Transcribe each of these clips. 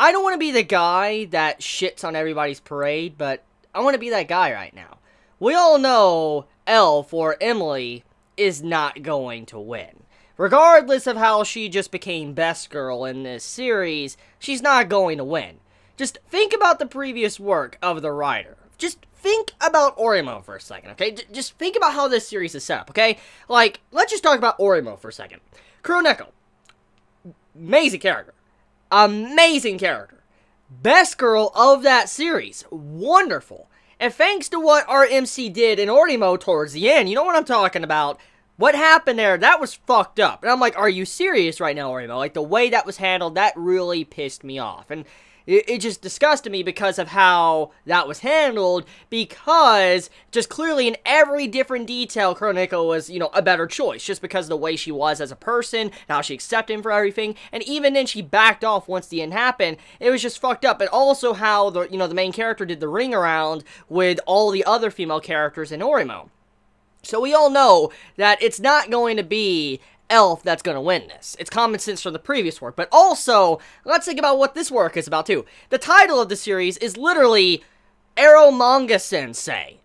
I don't want to be the guy that shits on everybody's parade, but I want to be that guy right now. We all know Elf, or Emily, is not going to win. Regardless of how she just became best girl in this series, she's not going to win. Just think about the previous work of the writer. Just think about Orimo for a second, okay? Just think about how this series is set up, okay? Like, let's just talk about Orimo for a second. Kuroneko. Amazing character. Amazing character. Best girl of that series. Wonderful. And thanks to what our MC did in Orimo towards the end, you know what I'm talking about. What happened there, that was fucked up. And I'm like, are you serious right now, Orimo? Like, the way that was handled, that really pissed me off. And it just disgusted me because of how that was handled, because just clearly in every different detail, Kuroneko was, you know, a better choice, just because of the way she was as a person, how she accepted him for everything, and even then she backed off once the end happened. It was just fucked up. And also how, the main character did the ring around with all the other female characters in Orimo. So we all know that it's not going to be Elf that's going to win this. It's common sense from the previous work. But also, let's think about what this work is about too. The title of the series is literally Eromanga Sensei,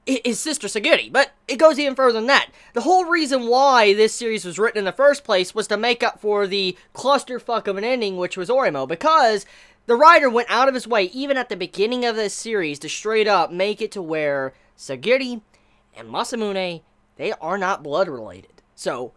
his sister Sagiri. But it goes even further than that. The whole reason why this series was written in the first place was to make up for the clusterfuck of an ending, which was Orimo. Because the writer went out of his way, even at the beginning of this series, to straight up make it to where Sagiri and Masamune, they are not blood related. So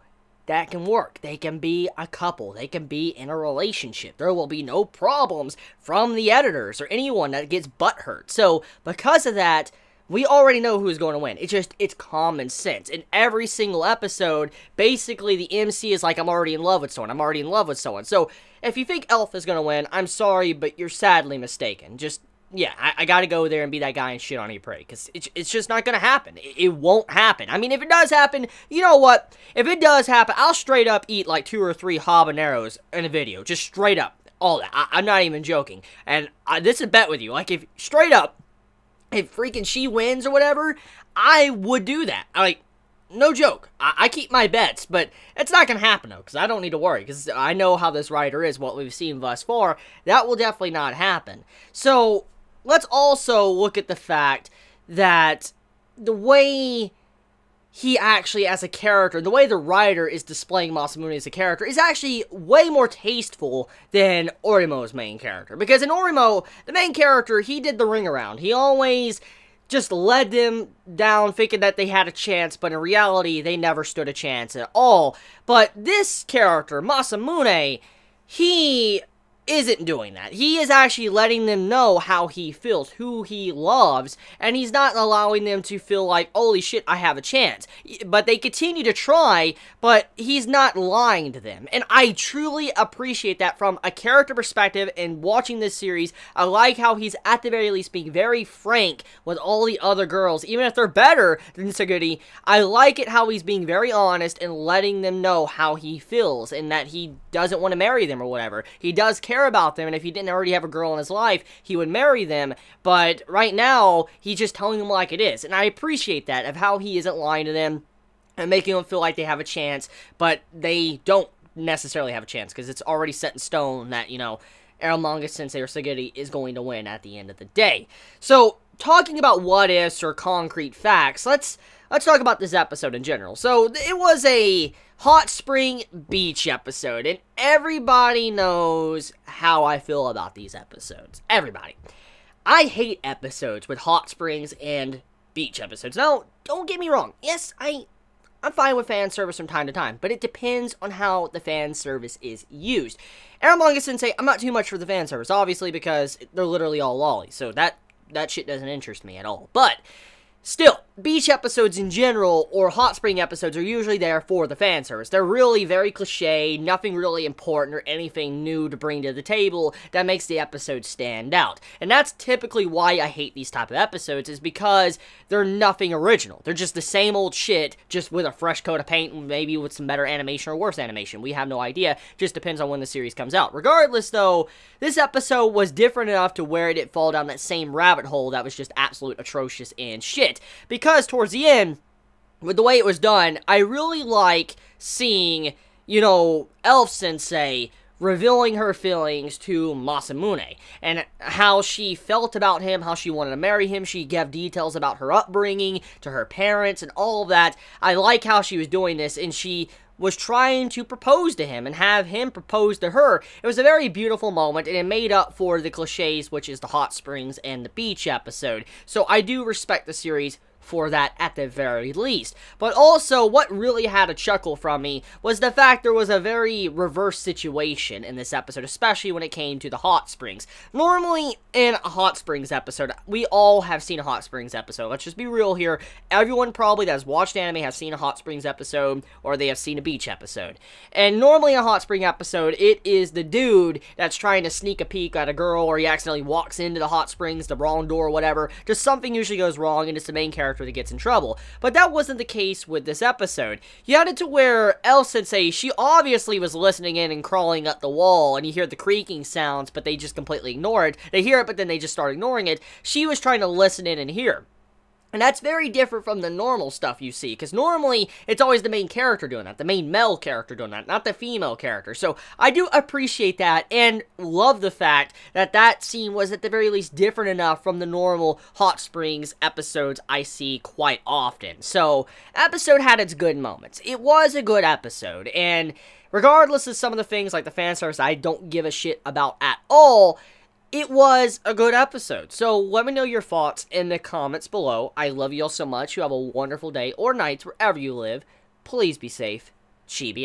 that can work. They can be a couple. They can be in a relationship. There will be no problems from the editors or anyone that gets butthurt. So because of that, we already know who's going to win. It's common sense. In every single episode, basically the MC is like, I'm already in love with someone. I'm already in love with someone. So if you think Elf is going to win, I'm sorry, but you're sadly mistaken. Yeah, I gotta go there and be that guy and shit on your parade, because it's just not gonna happen. It won't happen. I mean, if it does happen, you know what? If it does happen, I'll straight up eat like 2 or 3 habaneros in a video. Just straight up. All that. I'm not even joking. And this is a bet with you. Like, if straight up, if freaking she wins or whatever, I would do that. No joke. I keep my bets, but it's not going to happen, though, because I don't need to worry, because I know how this writer is, what we've seen thus far. That will definitely not happen. So let's also look at the fact that the way he actually, as a character, the way the writer is displaying Masamune as a character is actually way more tasteful than Orimo's main character. Because in Orimo, the main character, he did the ring around. He always just led them down thinking that they had a chance, but in reality, they never stood a chance at all. But this character, Masamune, he isn't doing that. He is actually letting them know how he feels, who he loves, and he's not allowing them to feel like, holy shit, I have a chance. But they continue to try, but he's not lying to them. And I truly appreciate that from a character perspective in watching this series. I like how he's at the very least being very frank with all the other girls, even if they're better than Sagiri. I like it how he's being very honest and letting them know how he feels, and that he doesn't want to marry them or whatever. He does care about them, and if he didn't already have a girl in his life, he would marry them, but right now, he's just telling them like it is, and I appreciate that, of how he isn't lying to them, and making them feel like they have a chance, but they don't necessarily have a chance, because it's already set in stone that, Eromanga Sensei or Sagiri is going to win at the end of the day. So, talking about what ifs or concrete facts, let's talk about this episode in general. So, it was a hot spring beach episode, and everybody knows how I feel about these episodes. Everybody. I hate episodes with hot springs and beach episodes. Now, don't get me wrong. Yes, I'm fine with fan service from time to time, but it depends on how the fan service is used. Eromanga Sensei, I'm not too much for the fan service, obviously, because they're literally all lollies, so that shit doesn't interest me at all. But still, beach episodes in general, or hot spring episodes, are usually there for the fan service. They're really very cliche, nothing really important or anything new to bring to the table that makes the episode stand out. And that's typically why I hate these type of episodes, is because they're nothing original. They're just the same old shit, just with a fresh coat of paint, and maybe with some better animation or worse animation. We have no idea. Just depends on when the series comes out. Regardless, though, this episode was different enough to where it didn't fall down that same rabbit hole that was just absolute atrocious and shit. Because towards the end, with the way it was done, I really like seeing, Elf Sensei revealing her feelings to Masamune, and how she felt about him, how she wanted to marry him. She gave details about her upbringing, to her parents, and all of that. I like how she was doing this, and she was trying to propose to him and have him propose to her. It was a very beautiful moment, and it made up for the cliches, which is the hot springs and the beach episode. So I do respect the series for that at the very least. But also, what really had a chuckle from me was the fact there was a very reverse situation in this episode, especially when it came to the hot springs. Normally, in a hot springs episode, we all have seen a hot springs episode. Let's just be real here. Everyone probably that has watched anime has seen a hot springs episode, or they have seen a beach episode. And normally in a hot spring episode, it is the dude that's trying to sneak a peek at a girl, or he accidentally walks into the hot springs, the wrong door, or whatever. Just something usually goes wrong, and it's the main character that gets in trouble. But that wasn't the case with this episode. You had it to where Sensei, she obviously was listening in and crawling up the wall, and you hear the creaking sounds, but they just completely ignore it. They hear it, but then they just start ignoring it. She was trying to listen in and hear. And that's very different from the normal stuff you see, because normally it's always the main character doing that, the main male character doing that, not the female character. So I do appreciate that and love the fact that that scene was at the very least different enough from the normal Hot Springs episodes I see quite often. So, episode had its good moments. It was a good episode, and regardless of some of the things like the fan service I don't give a shit about at all, it was a good episode. So let me know your thoughts in the comments below. I love you all so much. You have a wonderful day or night wherever you live. Please be safe. Chibi out.